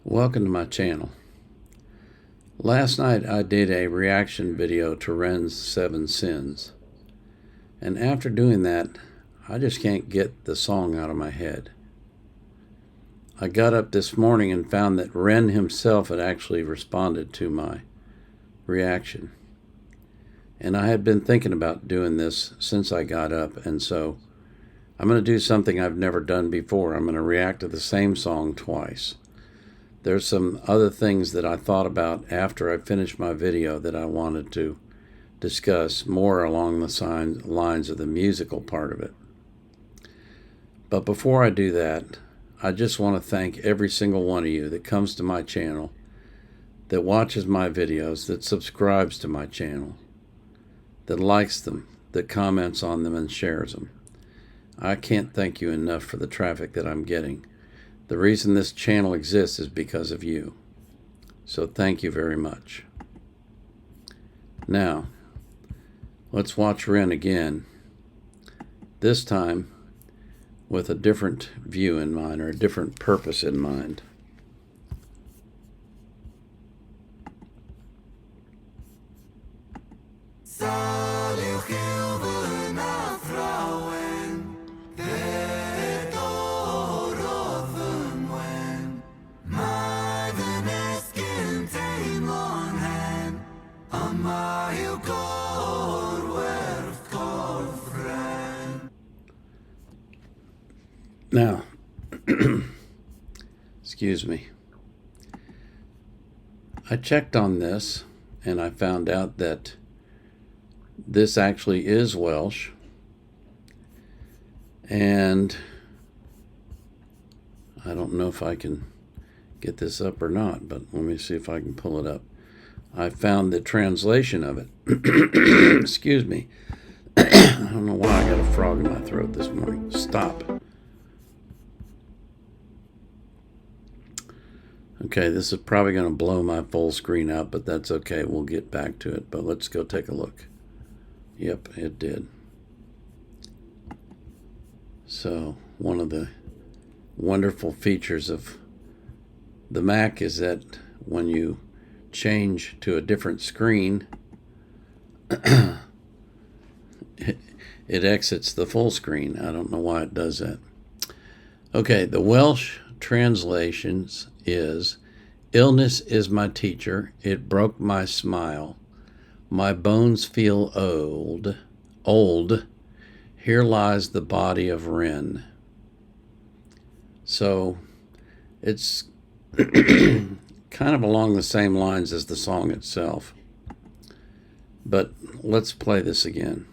Welcome to my channel. Last night I did a reaction video to Ren's 7 Sins, and after doing that I just can't get the song out of my head. I got up this morning and found that Ren himself had actually responded to my reaction, and I had been thinking about doing this since I got up, and so I'm going to do something I've never done before. I'm going to react to the same song twice. There's some other things that I thought about after I finished my video that I wanted to discuss more along the lines of the musical part of it. But before I do that, I just want to thank every single one of you that comes to my channel, that watches my videos, that subscribes to my channel, that likes them, that comments on them and shares them. I can't thank you enough for the traffic that I'm getting. The reason this channel exists is because of you. So thank you very much. Now, let's watch Ren again. This time with a different view in mind, or a different purpose in mind. Now, excuse me, I checked on this and I found out that this actually is Welsh, and I don't know if I can get this up or not, but let me see if I can pull it up. I found the translation of it. Excuse me. I don't know why I got a frog in my throat this morning. Stop. Okay, this is probably going to blow my full screen out, but that's okay. We'll get back to it, but let's go take a look. Yep, it did. So, one of the wonderful features of the Mac is that when you change to a different screen, it exits the full screen. I don't know why it does that. Okay, the Welsh translations is: illness is my teacher, it broke my smile, my bones feel old, here lies the body of Ren. So it's kind of along the same lines as the song itself, but let's play this again.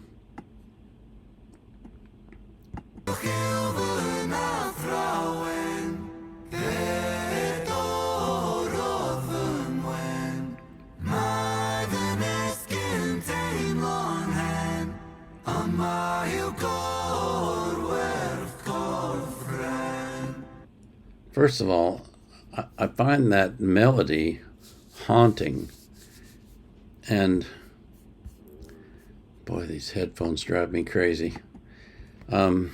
First of all, I find that melody haunting, and boy, these headphones drive me crazy. The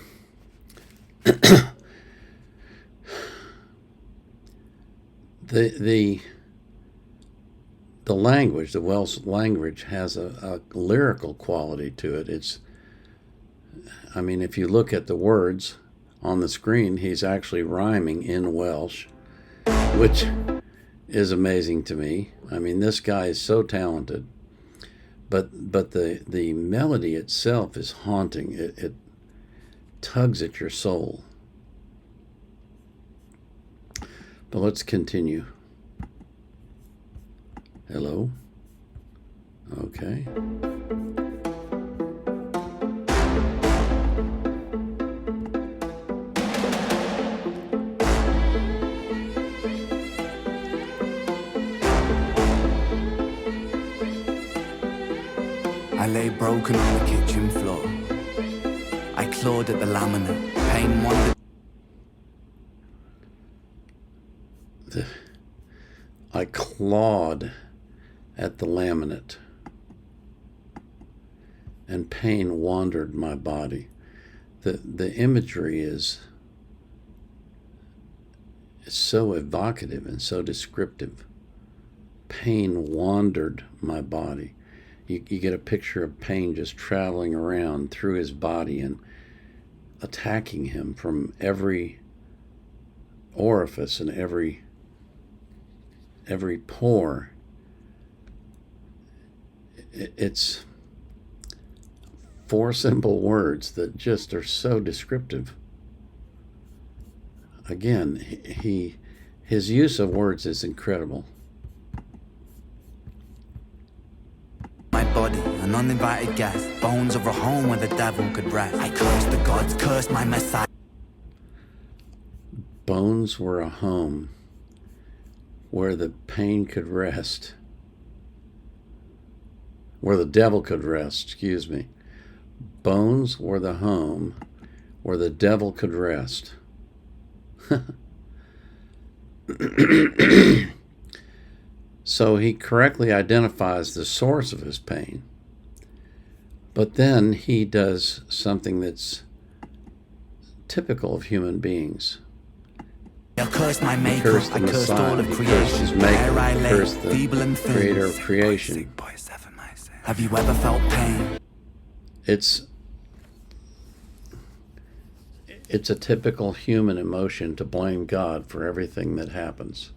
language, the Welsh language, has a lyrical quality to it. I mean, if you look at the words on the screen, he's actually rhyming in Welsh, which is amazing to me. I mean, this guy is so talented, but the melody itself is haunting. It tugs at your soul. But let's continue. Hello? Okay. I lay broken on the kitchen floor. I clawed at the laminate, pain wandered. I clawed at the laminate, and pain wandered my body. The imagery It's so evocative and so descriptive. Pain wandered my body. You get a picture of pain just traveling around through his body and attacking him from every orifice and every pore. It's 4 simple words that just are so descriptive. Again, his use of words is incredible. My body, an uninvited guest, bones of a home where the devil could rest. I cursed the gods, cursed my Messiah. Bones were a home where the pain could rest, where the devil could rest, excuse me. Bones were the home where the devil could rest. So he correctly identifies the source of his pain, but then he does something that's typical of human beings. I cursed my maker, I cursed all of creation. There I lay, cursed the feeble and thin, creator of creation. Have you ever felt pain? It's a typical human emotion to blame God for everything that happens.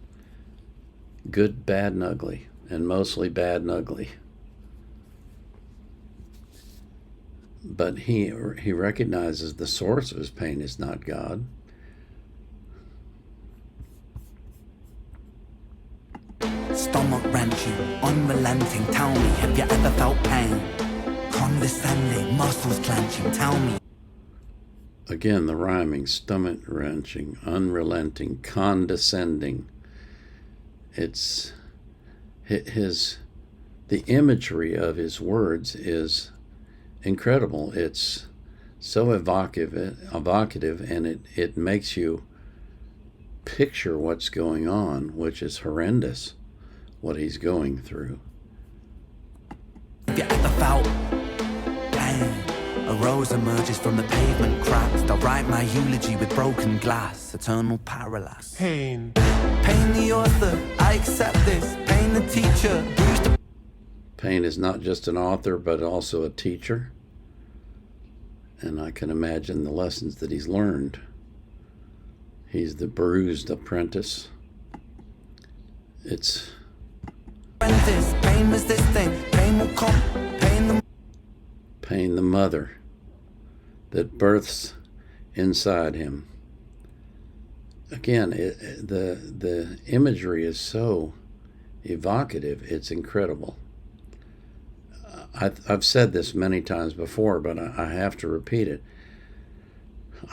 Good, bad, and ugly, and mostly bad and ugly. But he recognizes the source of his pain is not God. Stomach wrenching, unrelenting, tell me, have you ever felt pain? Condescending, muscles clenching, tell me. Again, the rhyming, stomach wrenching, unrelenting, condescending. It's the imagery of his words is incredible. It's so evocative, and it makes you picture what's going on, which is horrendous, what he's going through. Have you ever felt pain? A rose emerges from the pavement cracks. They'll write my eulogy with broken glass. Eternal parallax. Pain. Pain the author, I accept this. Pain the teacher. Pain is not just an author, but also a teacher. And I can imagine the lessons that he's learned. He's the bruised apprentice. It's pain was this thing. Pain will come. Pain the mother that births inside him. Again, the imagery is so evocative, it's incredible. I've said this many times before, but I have to repeat it.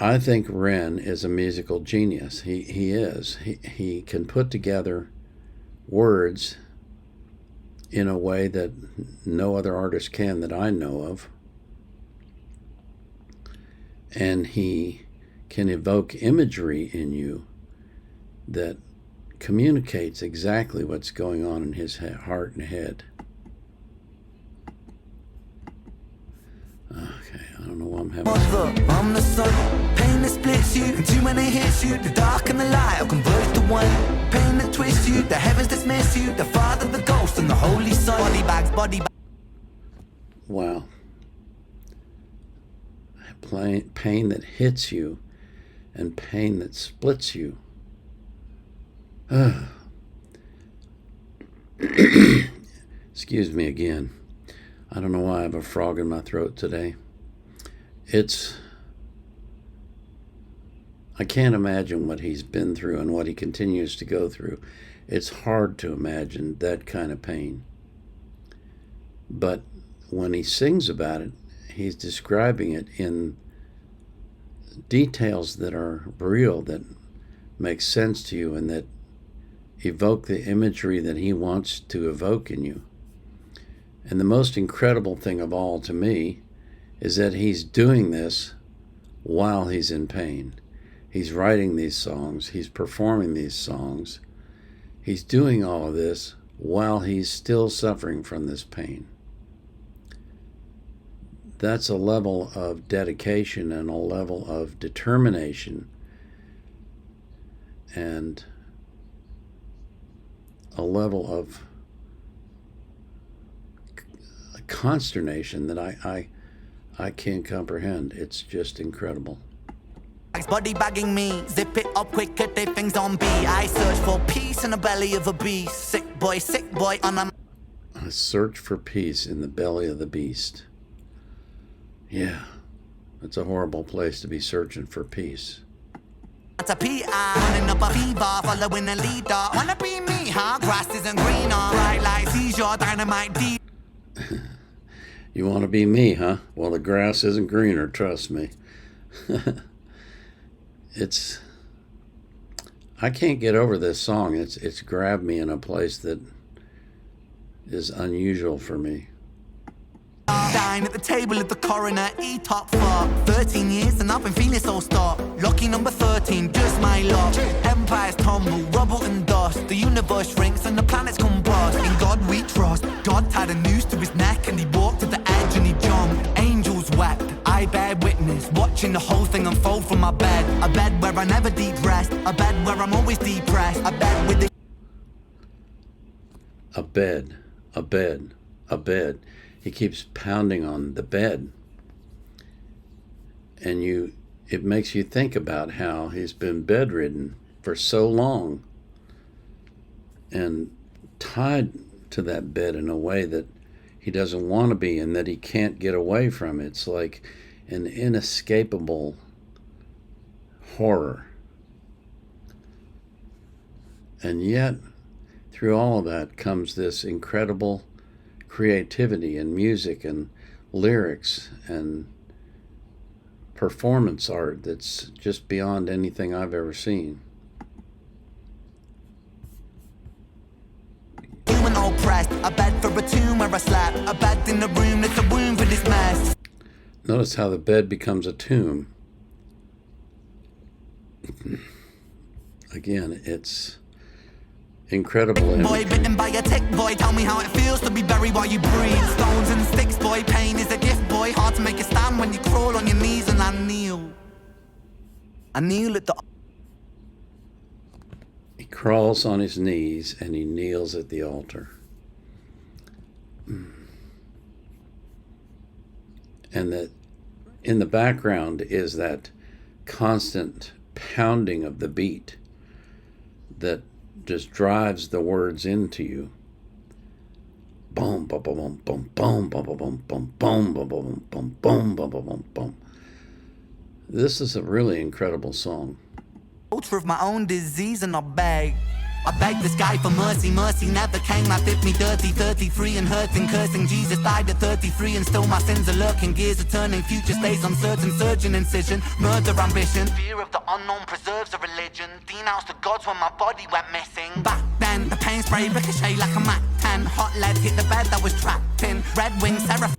I think Ren is a musical genius. He is. He can put together words in a way that no other artist can that I know of. And he can evoke imagery in you that communicates exactly what's going on in his heart and head. Okay, I don't know why I'm having... I'm the sun, pain that splits you, and too many hits you. The dark and the light will converge to one. Pain that twists you, the heavens dismiss you. The Father, the Ghost, and the Holy Son. Body bags. Wow. Pain that hits you and pain that splits you. Excuse me again. I don't know why I have a frog in my throat today. I can't imagine what he's been through and what he continues to go through. It's hard to imagine that kind of pain. But when he sings about it, he's describing it in details that are real, that make sense to you, and that evoke the imagery that he wants to evoke in you. And the most incredible thing of all to me is that he's doing this while he's in pain. He's writing these songs, he's performing these songs, he's doing all of this while he's still suffering from this pain. That's a level of dedication and a level of determination and a level of consternation that I can't comprehend. It's just incredible. Body bagging me, zip it up quick, get their things on B. I search for peace in the belly of a beast. Sick boy on a... I search for peace in the belly of the beast. Yeah, it's a horrible place to be searching for peace. It's a P.I. running up a fever, following a leader. Wanna be me, huh? Grass isn't greener. Bright light seizure, dynamite deep. You want to be me, huh? Well, the grass isn't greener, trust me. I can't get over this song. It's grabbed me in a place that is unusual for me. Dine at the table of the coroner, top 4. 13 years and I've been feeling so stark. Lucky number 13, just my luck. Empires tumble, rubble and dust. The universe shrinks and the planets combust. In God we trust. God tied a noose to his neck and he walked to the edge and he jumped. Angels wept, I bear witness, watching the whole thing unfold from my bed. A bed where I never deep rest, a bed where I'm always depressed. A bed with the... A bed, a bed, a bed. He keeps pounding on the bed. And it makes you think about how he's been bedridden for so long and tied to that bed in a way that he doesn't want to be and that he can't get away from. It's like an inescapable horror. And yet, through all of that comes this incredible creativity and music and lyrics and performance art that's just beyond anything I've ever seen. Human oppressed, a bed for a tomb where I slept, a bed in the room that's a womb for this mess. Notice how the bed becomes a tomb. Again, it's incredible. Boy, bitten by a tick, boy, tell me how it feels to be buried while you breathe. Stones and sticks, boy, pain is a gift, boy. Hard to make a stand when you crawl on your knees and I kneel. I kneel at the... He crawls on his knees and he kneels at the altar. And that in the background is that constant pounding of the beat that just drives the words into you. Boom, boom, boom, boom, boom, boom, boom, boom, boom, boom, boom, boom, boom, boom, boom, boom. This is a really incredible song. Ultra of my own disease and I beg the sky for mercy. Mercy never came. I did me dirty, 33 and hurting, cursing. Jesus died at 33 and still my sins are lurking. Gears are turning, future stays uncertain. Surgeon incision, murder ambition. Fear of the unknown preserves a religion. Denounced the gods when my body went missing. Back then, the pain spray ricochet like a Mac 10. Hot lead hit the bed that was trapped in. Red wing seraph.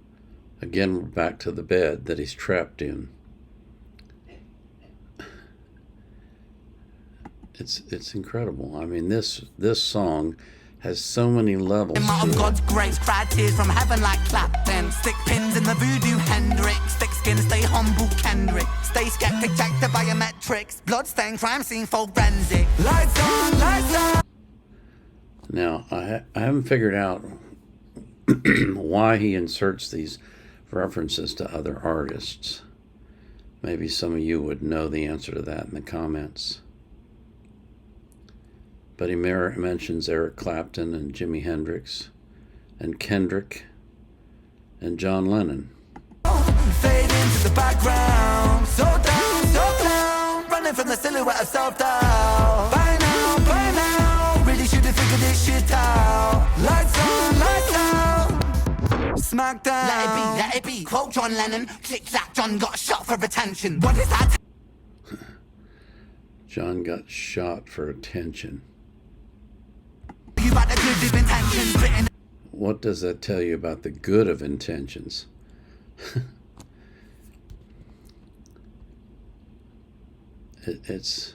Again, we're back to the bed that he's trapped in. It's incredible. I mean, this song has so many levels. Of God's grace, cried tears from heaven like Clapton. Stick pins in the voodoo Hendrix. Thick skin, stay humble Kendrick. Stay skeptic, check the biometrics. Bloodstain, crime scene, forensic. Lights on, lights on. Now, I haven't figured out why he inserts these references to other artists. Maybe some of you would know the answer to that in the comments. But he mentions Eric Clapton and Jimi Hendrix and Kendrick and John Lennon. Fade into the background, so down, running from the silhouette of self-doubt. By now, really should have figured this shit out. Lights on, lights out. Smack down. Let it be. Quote John Lennon. Click clack, John got shot for attention. What is that? John got shot for attention. About the good of intentions. What does that tell you about the good of intentions? It's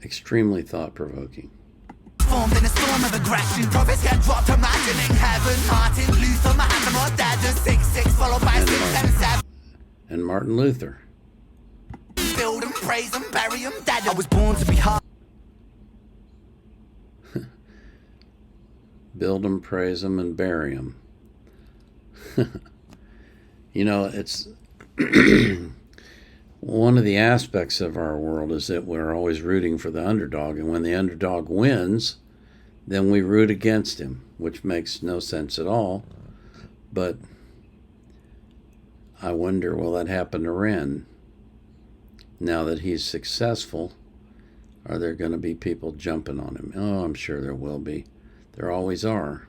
extremely thought-provoking. Formed in a storm of aggression. Prophets get dropped, imagining heaven. Martin Luther, Mahatma, Dad, 6-6, followed by 6 and 7. And Martin Luther. Build and pray. praise them, bury them, dead. I was born to be hard. Build 'em, praise 'em, and bury 'em. You know, it's one of the aspects of our world is that we're always rooting for the underdog, and when the underdog wins, then we root against him, which makes no sense at all. But I wonder, will that happen to Ren? Now that he's successful, are there going to be people jumping on him? Oh, I'm sure there will be. There always are.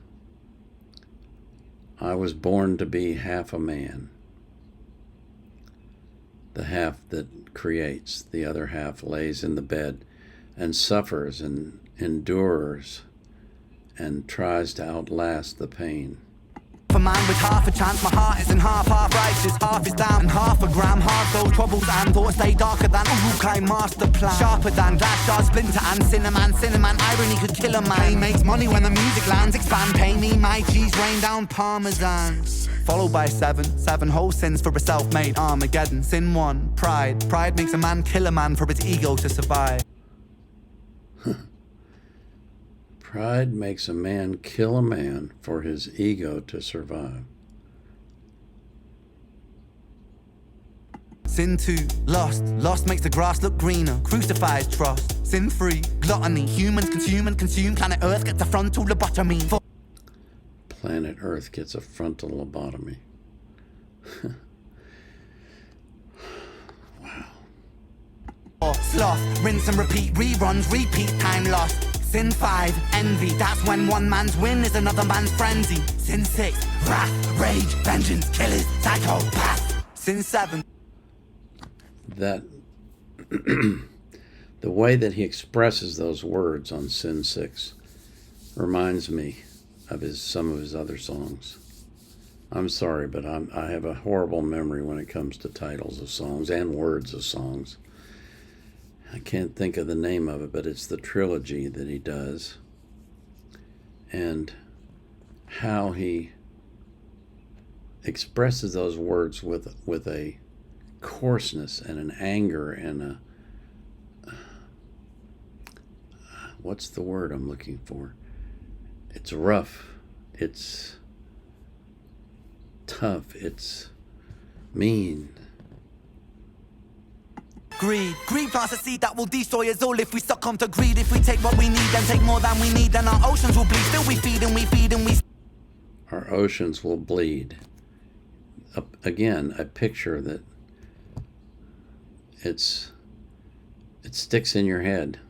I was born to be half a man. The half that creates, the other half lays in the bed and suffers and endures and tries to outlast the pain. For man with half a chance, my heart isn't half righteous. Half is down and half a gram. Hard those troubles and thoughts stay darker than Urukai master plan. Sharper than glass shards, splinter and cinnamon. Irony could kill a man. Pain makes money when the music lands. Expand, pay me my cheese, rain down parmesan. Followed by seven whole sins for a self-made Armageddon. Sin 1, pride. Pride makes a man kill a man for his ego to survive. Pride makes a man kill a man for his ego to survive. Sin 2, lust. Lust makes the grass look greener. Crucifies trust. Sin 3, gluttony. Humans consume and consume. Planet Earth gets a frontal lobotomy. Planet Earth gets a frontal lobotomy. Wow. Sloth, rinse and repeat, reruns, repeat, time lost. Sin 5, envy, that's when one man's win is another man's frenzy. Sin 6, wrath, rage, vengeance, killers, psychopath. Sin 7. That the way that he expresses those words on Sin 6 reminds me of some of his other songs. I'm sorry, but I have a horrible memory when it comes to titles of songs and words of songs. I can't think of the name of it, but it's the trilogy that he does. And how he expresses those words with a coarseness and an anger and what's the word I'm looking for? It's rough, it's tough, it's mean. Greed plants a seed that will destroy us all if we succumb to greed. If we take what we need, then take more than we need, then our oceans will bleed. Still we feed and we feed and we... Our oceans will bleed. Again, a picture that it sticks in your head.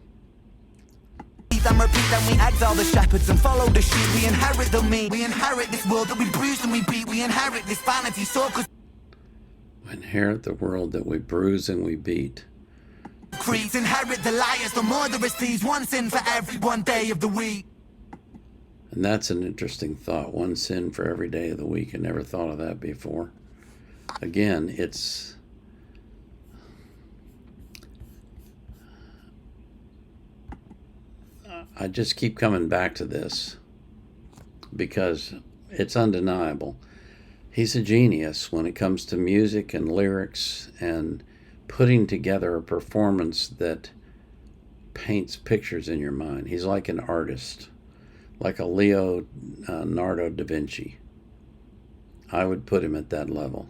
And repeat, then we exile the shepherds and follow the sheep. We inherit the meat. We inherit this world that we bruise and we beat. We inherit this vanity so cause We inherit the world that we bruise and we beat. creeds inherit the liars, the murderous thieves. One sin for every one day of the week. And that's an interesting thought. One sin for every day of the week. I never thought of that before. Again, I just keep coming back to this because it's undeniable. He's a genius when it comes to music and lyrics and putting together a performance that paints pictures in your mind. He's like an artist, like a Leonardo da Vinci. I would put him at that level.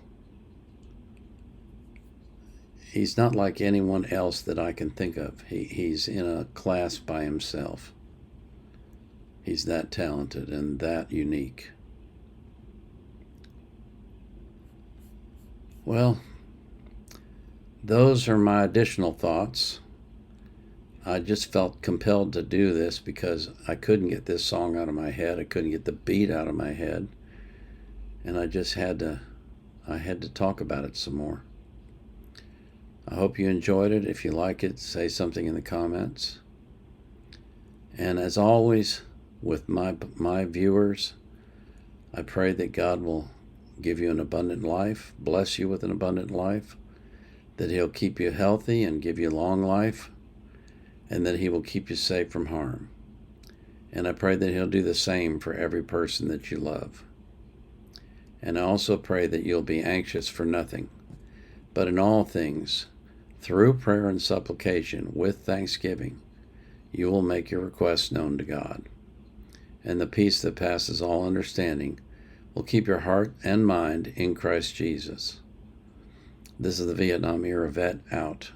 He's not like anyone else that I can think of. He's in a class by himself. He's that talented and that unique. Well, those are my additional thoughts. I just felt compelled to do this because I couldn't get this song out of my head. I couldn't get the beat out of my head. And I just had to talk about it some more. I hope you enjoyed it. If you like it, say something in the comments. And as always, with my viewers, I pray that God will give you an abundant life, bless you with an abundant life, that He'll keep you healthy and give you long life, and that He will keep you safe from harm. And I pray that He'll do the same for every person that you love. And I also pray that you'll be anxious for nothing, but in all things, Through prayer and supplication with thanksgiving, you will make your requests known to God. And the peace that passes all understanding will keep your heart and mind in Christ Jesus. This is the Vietnam era vet out.